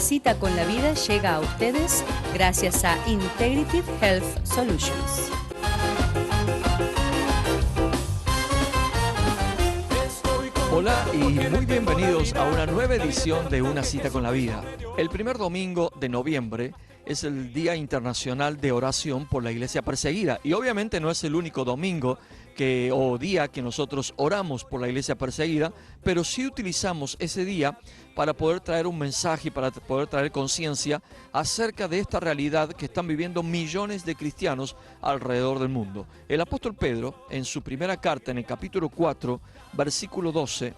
Cita con la Vida llega a ustedes gracias a Integrative Health Solutions. Hola y muy bienvenidos a una nueva edición de Una Cita con la Vida. El primer domingo de noviembre es el Día Internacional de Oración por la Iglesia Perseguida y obviamente no es el único domingo o día que nosotros oramos por la Iglesia Perseguida, pero sí utilizamos ese día para poder traer un mensaje y para poder traer conciencia acerca de esta realidad que están viviendo millones de cristianos alrededor del mundo. El apóstol Pedro, en su primera carta, en el capítulo 4, versículo 12,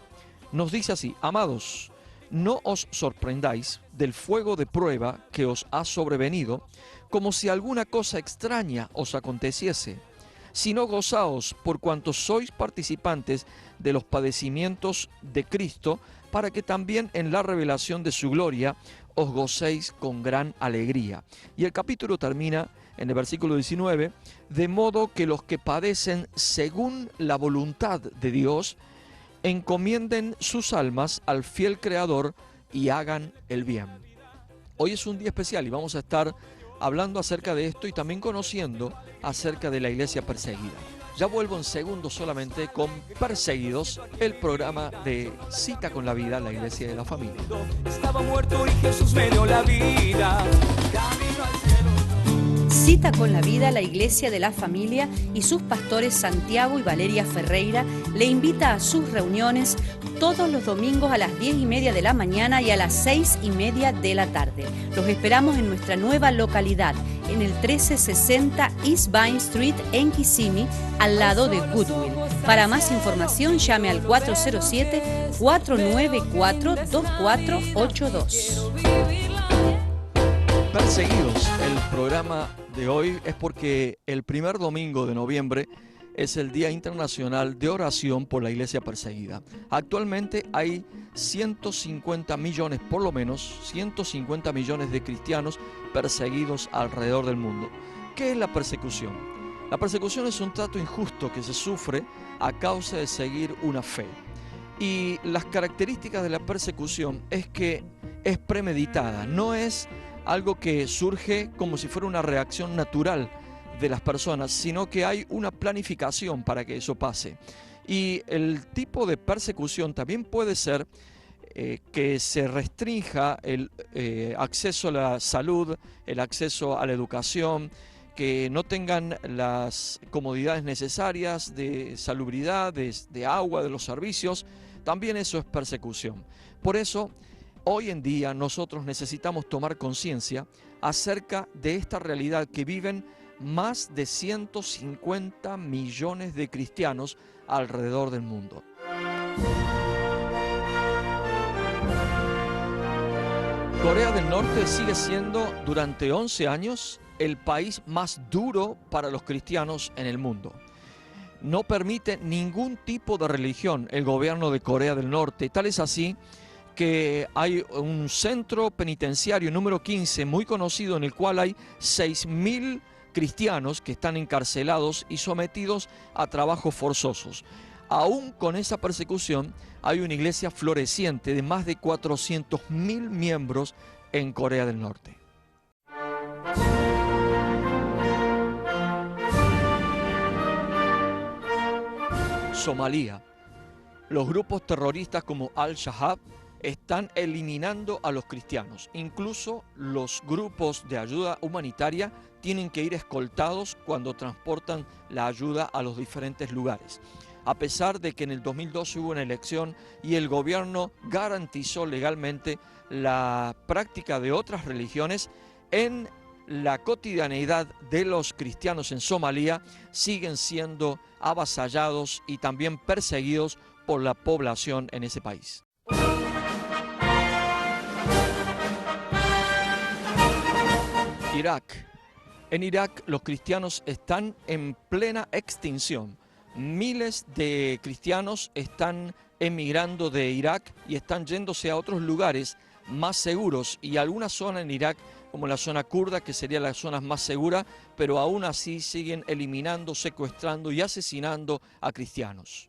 nos dice así: amados, no os sorprendáis del fuego de prueba que os ha sobrevenido, como si alguna cosa extraña os aconteciese, sino gozaos por cuanto sois participantes de los padecimientos de Cristo, para que también en la revelación de su gloria os gocéis con gran alegría. Y el capítulo termina en el versículo 19, de modo que los que padecen según la voluntad de Dios, encomienden sus almas al fiel Creador y hagan el bien. Hoy es un día especial y vamos a estar hablando acerca de esto y también conociendo acerca de la iglesia perseguida. Ya vuelvo en segundos solamente con Perseguidos, el programa de Cita con la Vida, la iglesia de la familia. Estaba muerto y Jesús me dio la vida. Camino al cielo. Cita con la Vida, la Iglesia de la Familia y sus pastores Santiago y Valeria Ferreira le invita a sus reuniones todos los domingos a las 10:30 de la mañana y a las 6:30 de la tarde. Los esperamos en nuestra nueva localidad, en el 1360 East Vine Street en Kissimmee, al lado de Goodwill. Para más información llame al 407-494-2482. Perseguidos, el programa de hoy es porque el primer domingo de noviembre es el Día Internacional de Oración por la Iglesia Perseguida. Actualmente hay 150 millones, por lo menos 150 millones de cristianos perseguidos alrededor del mundo. ¿Qué es la persecución? La persecución es un trato injusto que se sufre a causa de seguir una fe. Y las características de la persecución es que es premeditada, no es algo que surge como si fuera una reacción natural de las personas, sino que hay una planificación para que eso pase. Y el tipo de persecución también puede ser que se restrinja el acceso a la salud, el acceso a la educación, que no tengan las comodidades necesarias de salubridad, de agua, de los servicios. También eso es persecución. Por eso, hoy en día nosotros necesitamos tomar conciencia acerca de esta realidad que viven más de 150 millones de cristianos alrededor del mundo. Corea del Norte sigue siendo durante 11 años el país más duro para los cristianos en el mundo. No permite ningún tipo de religión el gobierno de Corea del Norte, tal es así que hay un centro penitenciario número 15 muy conocido en el cual hay 6.000 cristianos que están encarcelados y sometidos a trabajos forzosos. Aún con esa persecución hay una iglesia floreciente de más de 400.000 miembros en Corea del Norte. Somalia. Los grupos terroristas como Al-Shabaab están eliminando a los cristianos. Incluso los grupos de ayuda humanitaria tienen que ir escoltados cuando transportan la ayuda a los diferentes lugares. A pesar de que en el 2012 hubo una elección y el gobierno garantizó legalmente la práctica de otras religiones, en la cotidianeidad de los cristianos en Somalia siguen siendo avasallados y también perseguidos por la población en ese país. Irak. En Irak los cristianos están en plena extinción. Miles de cristianos están emigrando de Irak y están yéndose a otros lugares más seguros, y algunas zonas en Irak, como la zona kurda, que sería la zona más segura, pero aún así siguen eliminando, secuestrando y asesinando a cristianos.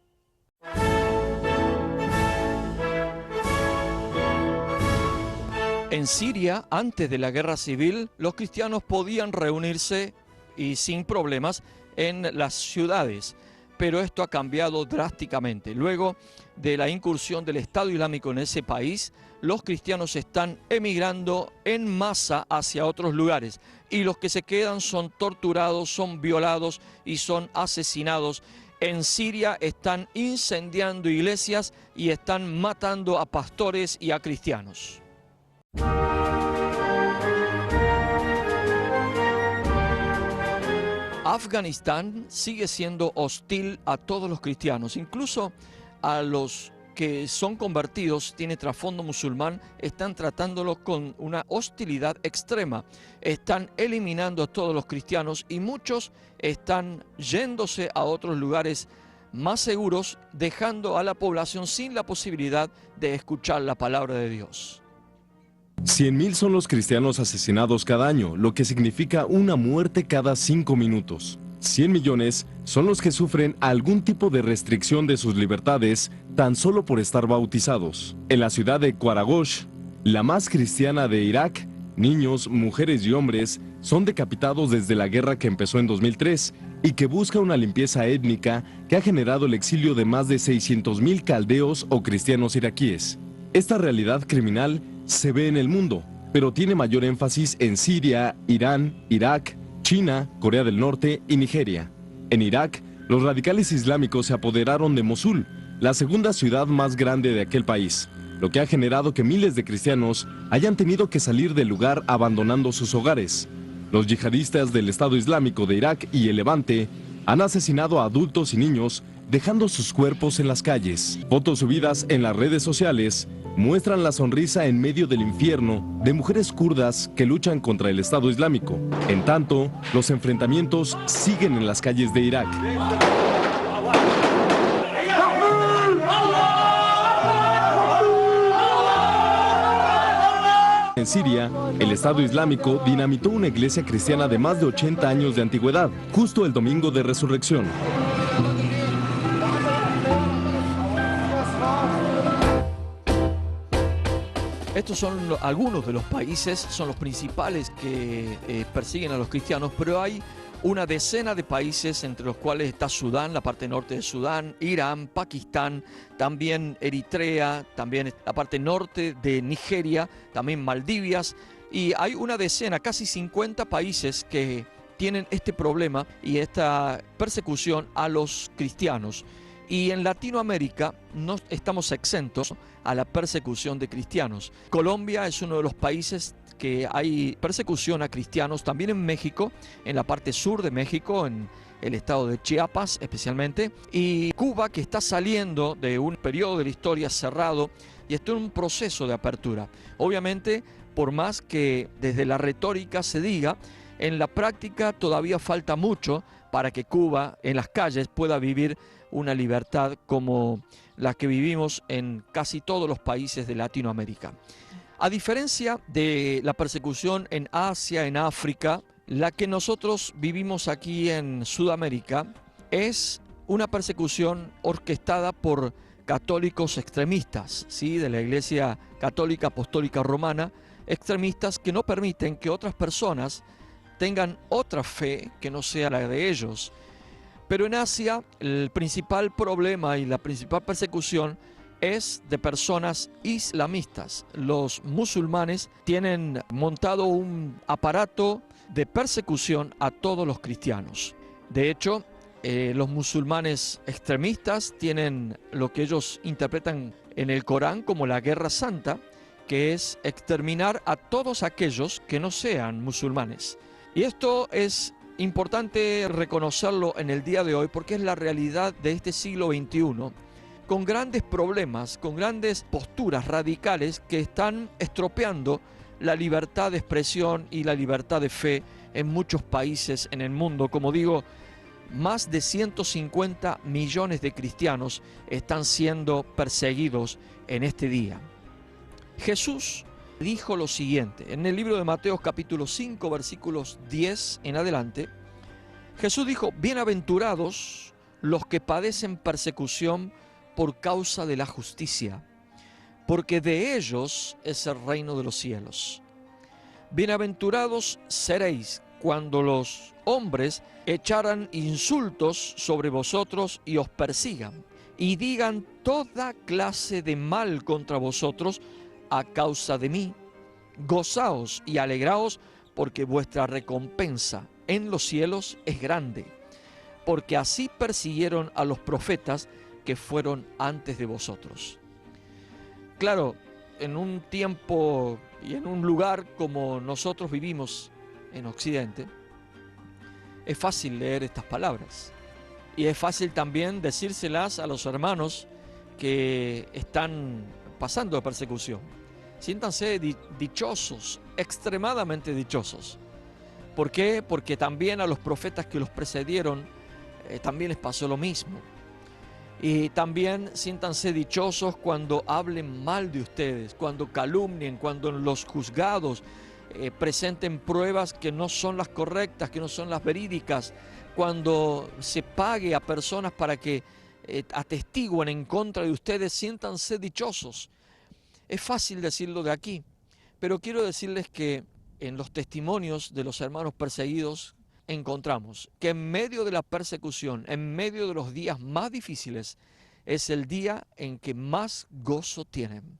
En Siria, antes de la guerra civil, los cristianos podían reunirse y sin problemas en las ciudades, pero esto ha cambiado drásticamente. Luego de la incursión del Estado Islámico en ese país, los cristianos están emigrando en masa hacia otros lugares y los que se quedan son torturados, son violados y son asesinados. En Siria están incendiando iglesias y están matando a pastores y a cristianos. Afganistán sigue siendo hostil a todos los cristianos, incluso a los que son convertidos, tiene trasfondo musulmán, están tratándolo con una hostilidad extrema. Están eliminando a todos los cristianos y muchos están yéndose a otros lugares más seguros, dejando a la población sin la posibilidad de escuchar la palabra de Dios. 100.000 son los cristianos asesinados cada año, lo que significa una muerte cada 5 minutos. 100 millones son los que sufren algún tipo de restricción de sus libertades tan solo por estar bautizados. En la ciudad de Qaragosh, la más cristiana de Irak, niños, mujeres y hombres son decapitados desde la guerra que empezó en 2003 y que busca una limpieza étnica que ha generado el exilio de más de 600.000 caldeos o cristianos iraquíes. Esta realidad criminal se ve en el mundo, pero tiene mayor énfasis en Siria, Irán, Irak, China, Corea del Norte y Nigeria. En Irak, los radicales islámicos se apoderaron de Mosul, la segunda ciudad más grande de aquel país, lo que ha generado que miles de cristianos hayan tenido que salir del lugar abandonando sus hogares. Los yihadistas del Estado Islámico de Irak y el Levante han asesinado a adultos y niños, dejando sus cuerpos en las calles. Fotos subidas en las redes sociales muestran la sonrisa en medio del infierno de mujeres kurdas que luchan contra el Estado Islámico. En tanto, los enfrentamientos siguen en las calles de Irak. En Siria, el Estado Islámico dinamitó una iglesia cristiana de más de 80 años de antigüedad, justo el domingo de Resurrección. Estos son algunos de los países, son los principales que persiguen a los cristianos, pero hay una decena de países entre los cuales está Sudán, la parte norte de Sudán, Irán, Pakistán, también Eritrea, también la parte norte de Nigeria, también Maldivas, y hay una decena, casi 50 países que tienen este problema y esta persecución a los cristianos. Y en Latinoamérica no estamos exentos a la persecución de cristianos. Colombia es uno de los países que hay persecución a cristianos, también en México, en la parte sur de México, en el estado de Chiapas especialmente, y Cuba, que está saliendo de un periodo de la historia cerrado y está en un proceso de apertura. Obviamente, por más que desde la retórica se diga, en la práctica todavía falta mucho para que Cuba en las calles pueda vivir una libertad como la que vivimos en casi todos los países de Latinoamérica. A diferencia de la persecución en Asia, en África, la que nosotros vivimos aquí en Sudamérica es una persecución orquestada por católicos extremistas, ¿sí? De la Iglesia Católica Apostólica Romana, extremistas que no permiten que otras personas tengan otra fe que no sea la de ellos. Pero en Asia el principal problema y la principal persecución es de personas islamistas. Los musulmanes tienen montado un aparato de persecución a todos los cristianos. De hecho, los musulmanes extremistas tienen lo que ellos interpretan en el Corán como la guerra santa, que es exterminar a todos aquellos que no sean musulmanes. Y esto es importante reconocerlo en el día de hoy porque es la realidad de este siglo XXI, con grandes problemas, con grandes posturas radicales que están estropeando la libertad de expresión y la libertad de fe en muchos países en el mundo. Como digo, más de 150 millones de cristianos están siendo perseguidos en este día. Jesús dijo lo siguiente, en el libro de Mateo capítulo 5, versículos 10 en adelante, Jesús dijo, bienaventurados los que padecen persecución por causa de la justicia, porque de ellos es el reino de los cielos. Bienaventurados seréis cuando los hombres echaran insultos sobre vosotros y os persigan, y digan toda clase de mal contra vosotros a causa de mí. Gozaos y alegraos, porque vuestra recompensa en los cielos es grande, porque así persiguieron a los profetas que fueron antes de vosotros. Claro, en un tiempo y en un lugar como nosotros vivimos en Occidente, es fácil leer estas palabras y es fácil también decírselas a los hermanos que están pasando persecución. Siéntanse dichosos, extremadamente dichosos. ¿Por qué? Porque también a los profetas que los precedieron también les pasó lo mismo. Y también siéntanse dichosos cuando hablen mal de ustedes, cuando calumnien, cuando en los juzgados presenten pruebas que no son las correctas, que no son las verídicas, cuando se pague a personas para que atestiguen en contra de ustedes. Siéntanse dichosos. Es fácil decirlo de aquí, pero quiero decirles que en los testimonios de los hermanos perseguidos encontramos que en medio de la persecución, en medio de los días más difíciles, es el día en que más gozo tienen,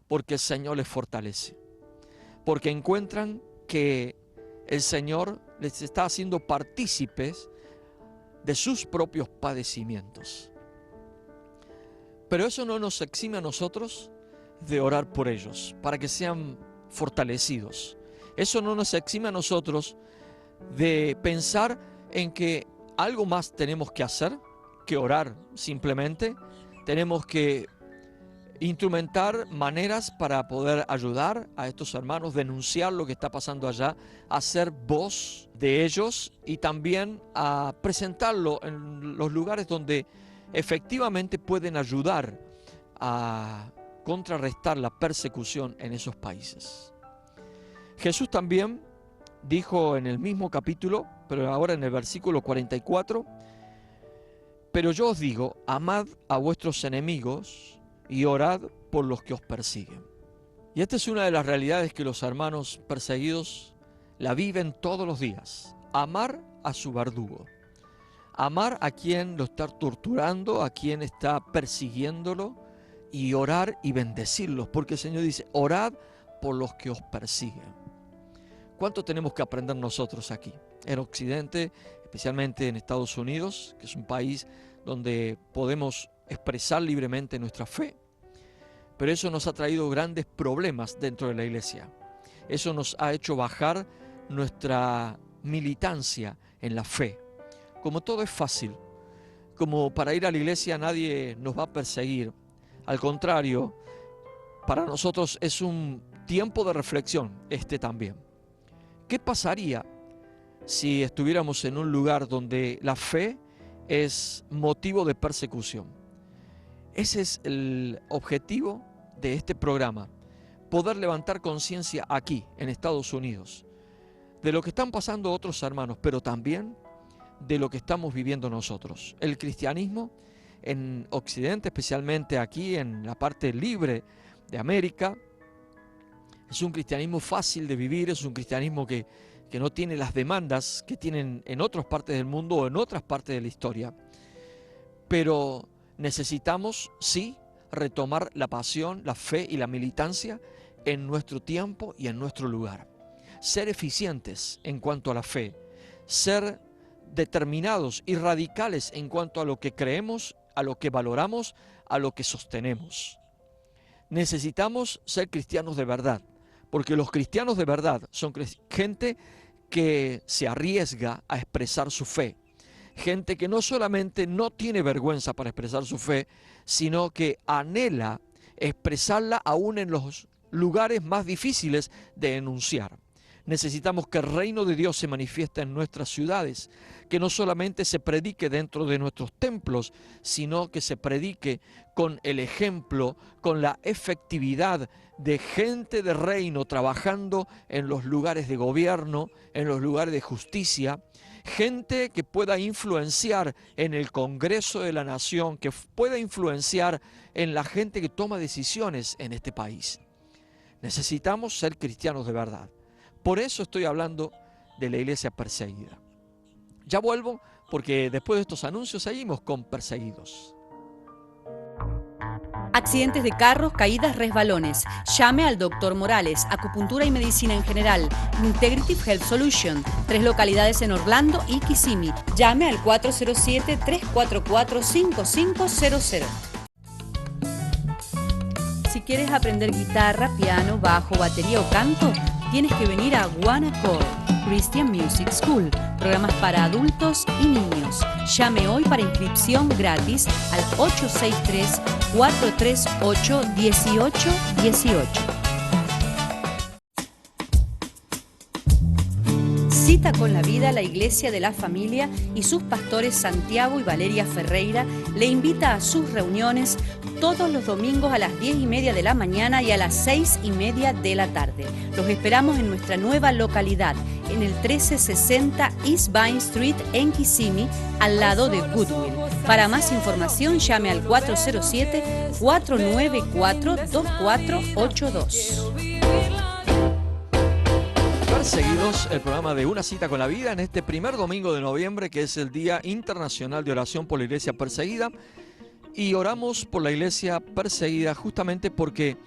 porque el Señor les fortalece, porque encuentran que el Señor les está haciendo partícipes de sus propios padecimientos. Pero eso no nos exime a nosotros de orar por ellos, para que sean fortalecidos. Eso no nos exime a nosotros de pensar en que algo más tenemos que hacer que orar simplemente. Tenemos que instrumentar maneras para poder ayudar a estos hermanos, denunciar lo que está pasando allá, hacer voz de ellos y también a presentarlo en los lugares donde efectivamente pueden ayudar a contrarrestar la persecución en esos países. Jesús también dijo en el mismo capítulo, pero ahora en el versículo 44, pero yo os digo, amad a vuestros enemigos y orad por los que os persiguen. Y esta es una de las realidades que los hermanos perseguidos la viven todos los días. Amar a su verdugo, amar a quien lo está torturando, a quien está persiguiéndolo, y orar y bendecirlos, porque el Señor dice, orad por los que os persiguen. ¿Cuánto tenemos que aprender nosotros aquí, en Occidente, especialmente en Estados Unidos, que es un país donde podemos expresar libremente nuestra fe? Pero eso nos ha traído grandes problemas dentro de la iglesia. Eso nos ha hecho bajar nuestra militancia en la fe. Como todo es fácil, como para ir a la iglesia nadie nos va a perseguir. Al contrario, para nosotros es un tiempo de reflexión también. ¿Qué pasaría si estuviéramos en un lugar donde la fe es motivo de persecución? Ese es el objetivo de este programa, poder levantar conciencia aquí, en Estados Unidos, de lo que están pasando otros hermanos, pero también de lo que estamos viviendo nosotros. El cristianismo en Occidente, especialmente aquí en la parte libre de América, es un cristianismo fácil de vivir, es un cristianismo que no tiene las demandas que tienen en otras partes del mundo o en otras partes de la historia. Pero necesitamos, sí, retomar la pasión, la fe y la militancia en nuestro tiempo y en nuestro lugar. Ser eficientes en cuanto a la fe, ser determinados y radicales en cuanto a lo que creemos, a lo que valoramos, a lo que sostenemos. Necesitamos ser cristianos de verdad, porque los cristianos de verdad son gente que se arriesga a expresar su fe, gente que no solamente no tiene vergüenza para expresar su fe, sino que anhela expresarla aún en los lugares más difíciles de enunciar. Necesitamos que el reino de Dios se manifieste en nuestras ciudades, que no solamente se predique dentro de nuestros templos, sino que se predique con el ejemplo, con la efectividad de gente de reino trabajando en los lugares de gobierno, en los lugares de justicia, gente que pueda influenciar en el Congreso de la Nación, que pueda influenciar en la gente que toma decisiones en este país. Necesitamos ser cristianos de verdad. Por eso estoy hablando de la iglesia perseguida. Ya vuelvo, porque después de estos anuncios seguimos con perseguidos. Accidentes de carros, caídas, resbalones. Llame al Dr. Morales, acupuntura y medicina en general. Integrative Health Solution. 3 localidades en Orlando y Kissimmee. Llame al 407-344-5500. Si quieres aprender guitarra, piano, bajo, batería o canto, tienes que venir a One Accord Christian Music School. Programas para adultos y niños. Llame hoy para inscripción gratis al 863-438-1818. Cita con la Vida, la Iglesia de la Familia y sus pastores Santiago y Valeria Ferreira le invita a sus reuniones todos los domingos a las 10:30 de la mañana y a las 6:30 de la tarde. Los esperamos en nuestra nueva localidad, en el 1360 East Vine Street en Kissimmee, al lado de Goodwill. Para más información llame al 407-494-2482. Perseguidos, el programa de Una Cita con la Vida en este primer domingo de noviembre, que es el Día Internacional de Oración por la Iglesia Perseguida. Y oramos por la iglesia perseguida justamente porque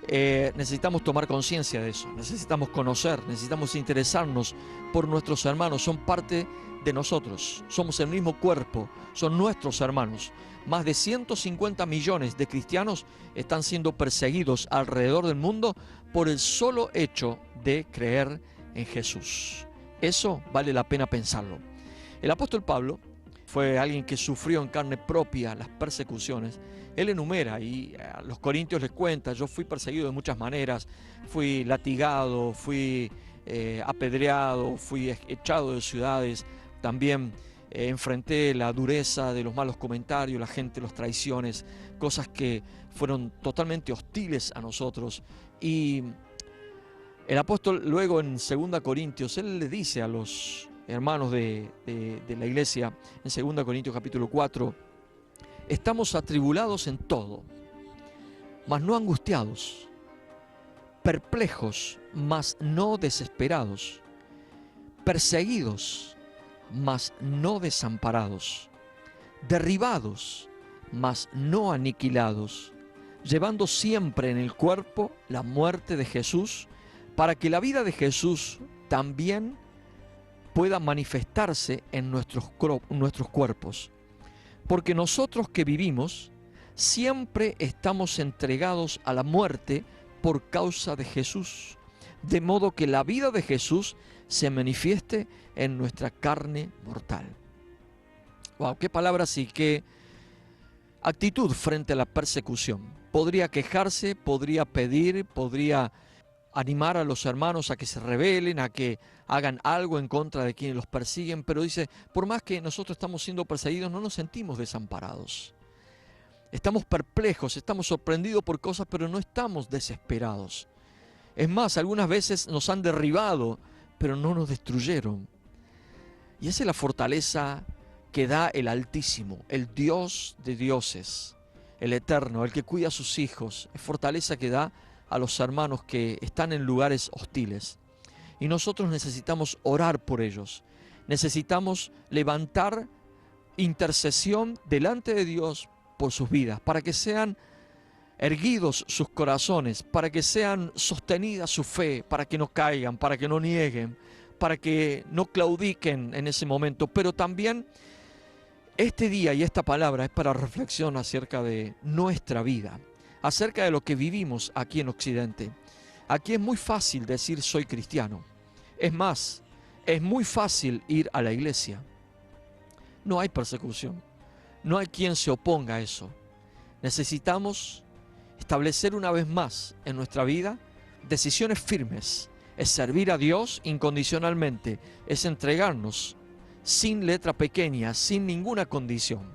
necesitamos tomar conciencia de eso, necesitamos conocer, necesitamos interesarnos por nuestros hermanos, son parte de nosotros, somos el mismo cuerpo, son nuestros hermanos. Más de 150 millones de cristianos están siendo perseguidos alrededor del mundo por el solo hecho de creer en Jesús. Eso vale la pena pensarlo. El apóstol Pablo fue alguien que sufrió en carne propia las persecuciones. Él enumera y a los corintios les cuenta: yo fui perseguido de muchas maneras, fui latigado, fui apedreado, fui echado de ciudades, también enfrenté la dureza de los malos comentarios, la gente, las traiciones, cosas que fueron totalmente hostiles a nosotros. Y el apóstol luego en 2 Corintios, él le dice a los hermanos de la iglesia, en 2 Corintios capítulo 4, estamos atribulados en todo, mas no angustiados, perplejos, mas no desesperados, perseguidos, mas no desamparados, derribados, mas no aniquilados, llevando siempre en el cuerpo la muerte de Jesús, para que la vida de Jesús también pueda manifestarse en nuestros cuerpos. Porque nosotros que vivimos siempre estamos entregados a la muerte por causa de Jesús, de modo que la vida de Jesús se manifieste en nuestra carne mortal. Wow, qué palabras y qué actitud frente a la persecución. Podría quejarse, podría pedir, podría animar a los hermanos a que se rebelen, a que hagan algo en contra de quienes los persiguen, pero dice, por más que nosotros estamos siendo perseguidos, no nos sentimos desamparados. Estamos perplejos, estamos sorprendidos por cosas, pero no estamos desesperados. Es más, algunas veces nos han derribado, pero no nos destruyeron. Y esa es la fortaleza que da el Altísimo, el Dios de dioses, el Eterno, el que cuida a sus hijos. Es fortaleza que da a los hermanos que están en lugares hostiles. Y nosotros necesitamos orar por ellos. Necesitamos levantar intercesión delante de Dios por sus vidas, para que sean erguidos sus corazones, para que sean sostenida su fe, para que no caigan, para que no nieguen, para que no claudiquen en ese momento. Pero también este día y esta palabra es para reflexión acerca de nuestra vida, acerca de lo que vivimos aquí en Occidente. Aquí es muy fácil decir soy cristiano. Es más, es muy fácil ir a la iglesia. No hay persecución. No hay quien se oponga a eso. Necesitamos establecer una vez más en nuestra vida decisiones firmes Es servir a Dios incondicionalmente, es entregarnos sin letra pequeña, sin ninguna condición.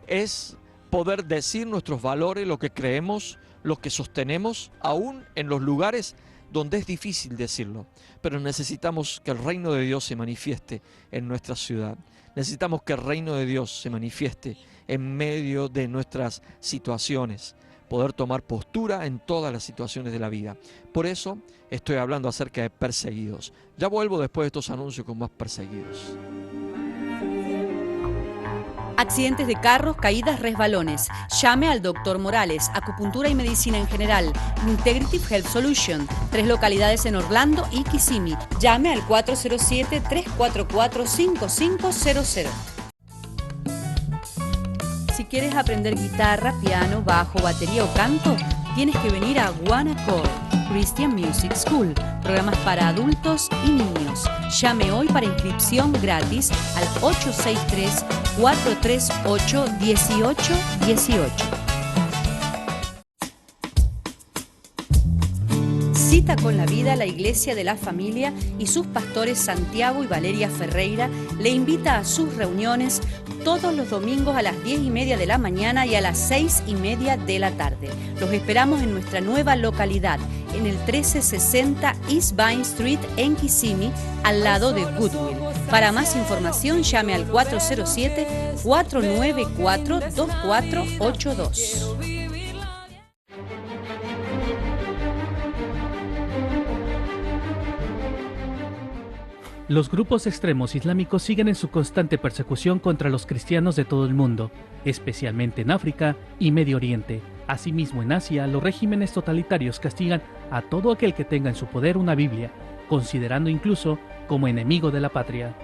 Es poder decir nuestros valores, lo que creemos, lo que sostenemos, aún en los lugares donde es difícil decirlo. Pero necesitamos que el reino de Dios se manifieste en nuestra ciudad. Necesitamos que el reino de Dios se manifieste en medio de nuestras situaciones. Poder tomar postura en todas las situaciones de la vida. Por eso estoy hablando acerca de perseguidos. Ya vuelvo después de estos anuncios con más perseguidos. Accidentes de carros, caídas, resbalones. Llame al Dr. Morales, acupuntura y medicina en general. Integrative Health Solution. 3 localidades en Orlando y Kissimmee. Llame al 407-344-5500. Si quieres aprender guitarra, piano, bajo, batería o canto, tienes que venir a One Accord Christian Music School. Programas para adultos y niños. Llame hoy para inscripción gratis al 863-438-1818. Cita con la Vida, la Iglesia de la Familia y sus pastores Santiago y Valeria Ferreira le invita a sus reuniones todos los domingos a las 10:30 de la mañana y a las 6:30 de la tarde. Los esperamos en nuestra nueva localidad, en el 1360 East Vine Street en Kissimmee, al lado de Goodwill. Para más información llame al 407-494-2482. Los grupos extremos islámicos siguen en su constante persecución contra los cristianos de todo el mundo, especialmente en África y Medio Oriente. Asimismo, en Asia, los regímenes totalitarios castigan a todo aquel que tenga en su poder una Biblia, considerando incluso como enemigo de la patria.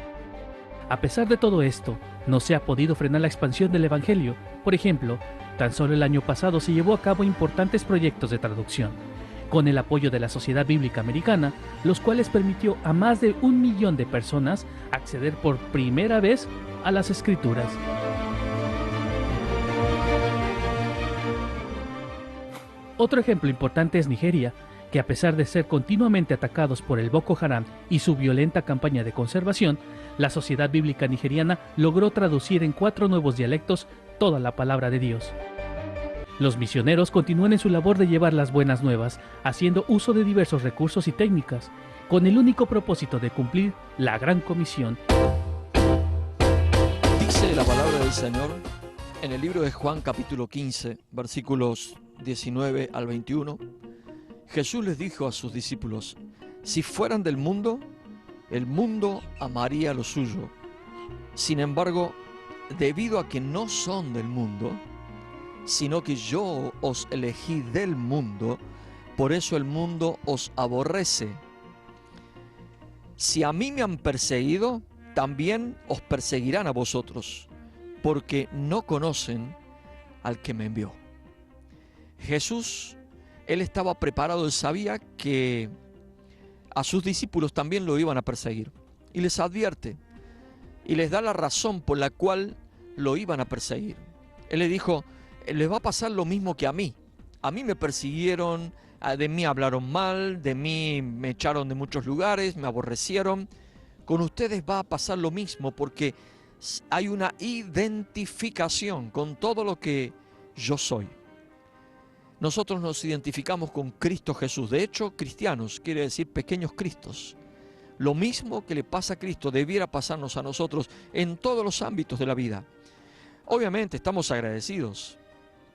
A pesar de todo esto, no se ha podido frenar la expansión del Evangelio. Por ejemplo, tan solo el año pasado se llevó a cabo importantes proyectos de traducción, con el apoyo de la Sociedad Bíblica Americana, los cuales permitió a más de 1 millón de personas acceder por primera vez a las Escrituras. Otro ejemplo importante es Nigeria, que a pesar de ser continuamente atacados por el Boko Haram y su violenta campaña de conservación, la Sociedad Bíblica Nigeriana logró traducir en 4 nuevos dialectos toda la palabra de Dios. Los misioneros continúan en su labor de llevar las buenas nuevas, haciendo uso de diversos recursos y técnicas, con el único propósito de cumplir la gran comisión. Dice la palabra del Señor en el libro de Juan capítulo 15, versículos 19 al 21. Jesús les dijo a sus discípulos: si fueran del mundo, el mundo amaría lo suyo. Sin embargo, debido a que no son del mundo, sino que yo os elegí del mundo, por eso el mundo os aborrece. Si a mí me han perseguido, también os perseguirán a vosotros, porque no conocen al que me envió. Jesús, él estaba preparado, él sabía que a sus discípulos también lo iban a perseguir, y les advierte, y les da la razón por la cual lo iban a perseguir. Él les dijo: les va a pasar lo mismo que a mí. A mí me persiguieron, de mí hablaron mal, de mí me echaron de muchos lugares, me aborrecieron. Con ustedes va a pasar lo mismo porque hay una identificación con todo lo que yo soy. Nosotros nos identificamos con Cristo Jesús. De hecho, cristianos quiere decir pequeños cristos. Lo mismo que le pasa a Cristo debiera pasarnos a nosotros en todos los ámbitos de la vida. Obviamente estamos agradecidos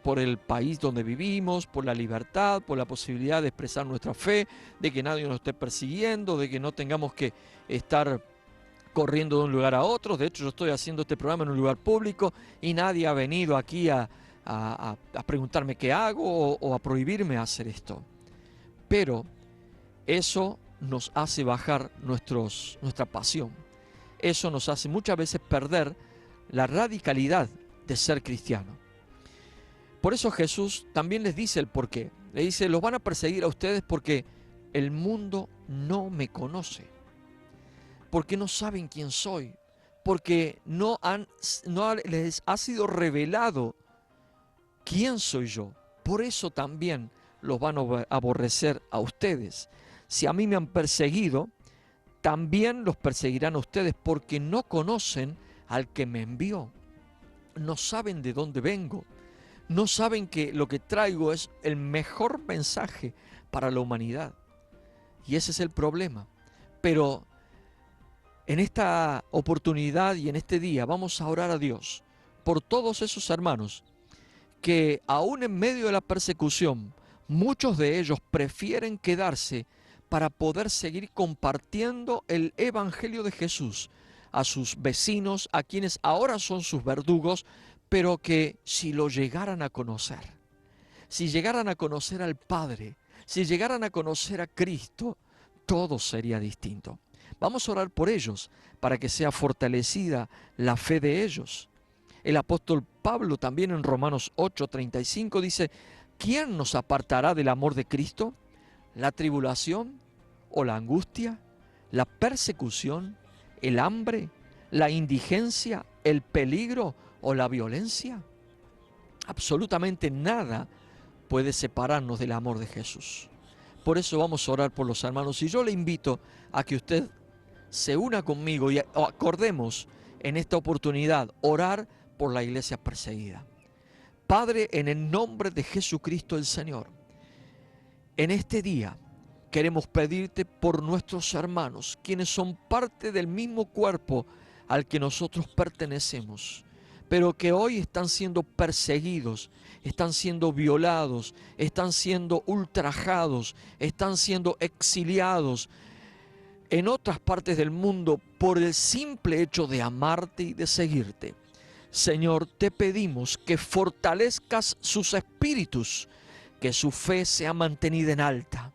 por el país donde vivimos, por la libertad, por la posibilidad de expresar nuestra fe, de que nadie nos esté persiguiendo, de que no tengamos que estar corriendo de un lugar a otro. De hecho, yo estoy haciendo este programa en un lugar público y nadie ha venido aquí a preguntarme qué hago o a prohibirme hacer esto. Pero eso nos hace bajar nuestra pasión. Eso nos hace muchas veces perder la radicalidad de ser cristiano. Por eso Jesús también les dice el porqué. Le dice: los van a perseguir a ustedes porque el mundo no me conoce, porque no saben quién soy, porque no les ha sido revelado quién soy yo. Por eso también los van a aborrecer a ustedes. si a mí me han perseguido, también los perseguirán a ustedes, porque no conocen al que me envió. No saben de dónde vengo. No saben que lo que traigo es el mejor mensaje para la humanidad. Y ese es el problema. Pero en esta oportunidad y en este día vamos a orar a Dios por todos esos hermanos que aún en medio de la persecución, muchos de ellos prefieren quedarse para poder seguir compartiendo el Evangelio de Jesús a sus vecinos, a quienes ahora son sus verdugos, pero que si lo llegaran a conocer, si llegaran a conocer al Padre, si llegaran a conocer a Cristo, todo sería distinto. Vamos a orar por ellos para que sea fortalecida la fe de ellos. El apóstol Pablo también en Romanos 8:35 dice: ¿quién nos apartará del amor de Cristo? ¿La tribulación o la angustia? ¿La persecución? ¿El hambre? ¿La indigencia? ¿El peligro o la violencia? Absolutamente nada puede separarnos del amor de Jesús. Por eso vamos a orar por los hermanos. Y yo le invito a que usted se una conmigo y acordemos en esta oportunidad orar por la iglesia perseguida. Padre, en el nombre de Jesucristo el Señor, en este día queremos pedirte por nuestros hermanos, quienes son parte del mismo cuerpo al que nosotros pertenecemos, pero que hoy están siendo perseguidos, están siendo violados, están siendo ultrajados, están siendo exiliados en otras partes del mundo por el simple hecho de amarte y de seguirte. Señor, te pedimos que fortalezcas sus espíritus, que su fe sea mantenida en alta.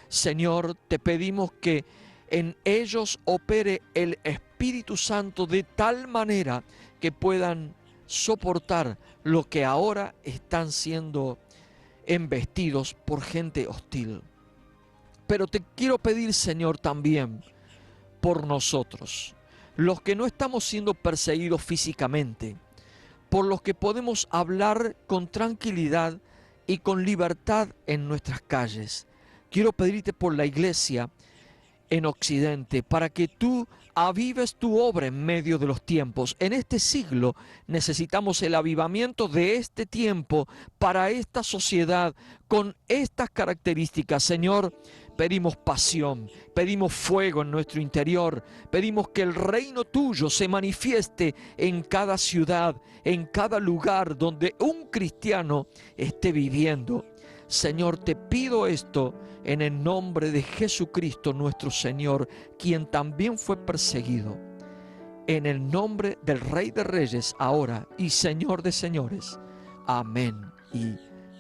Señor, te pedimos que en ellos opere el Espíritu Santo de tal manera que puedan soportar lo que ahora están siendo embestidos por gente hostil. Pero te quiero pedir, Señor, también por nosotros, los que no estamos siendo perseguidos físicamente, por los que podemos hablar con tranquilidad y con libertad en nuestras calles. Quiero pedirte por la iglesia en Occidente, para que tú avives tu obra en medio de los tiempos. En este siglo necesitamos el avivamiento de este tiempo para esta sociedad con estas características. Señor, pedimos pasión, pedimos fuego en nuestro interior, pedimos que el reino tuyo se manifieste en cada ciudad, en cada lugar donde un cristiano esté viviendo. Señor, te pido esto en el nombre de Jesucristo nuestro Señor, quien también fue perseguido. En el nombre del Rey de Reyes, ahora y Señor de Señores. Amén y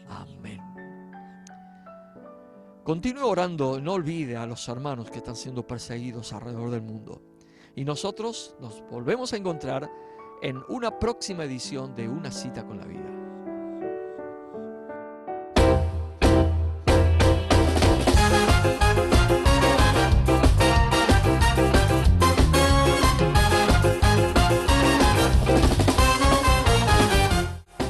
amén. Continúe orando, no olvide a los hermanos que están siendo perseguidos alrededor del mundo. Y nosotros nos volvemos a encontrar en una próxima edición de Una Cita con la Vida.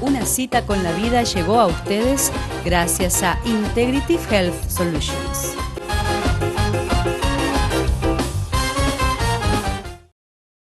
Una Cita con la Vida llegó a ustedes gracias a Integrative Health Solutions.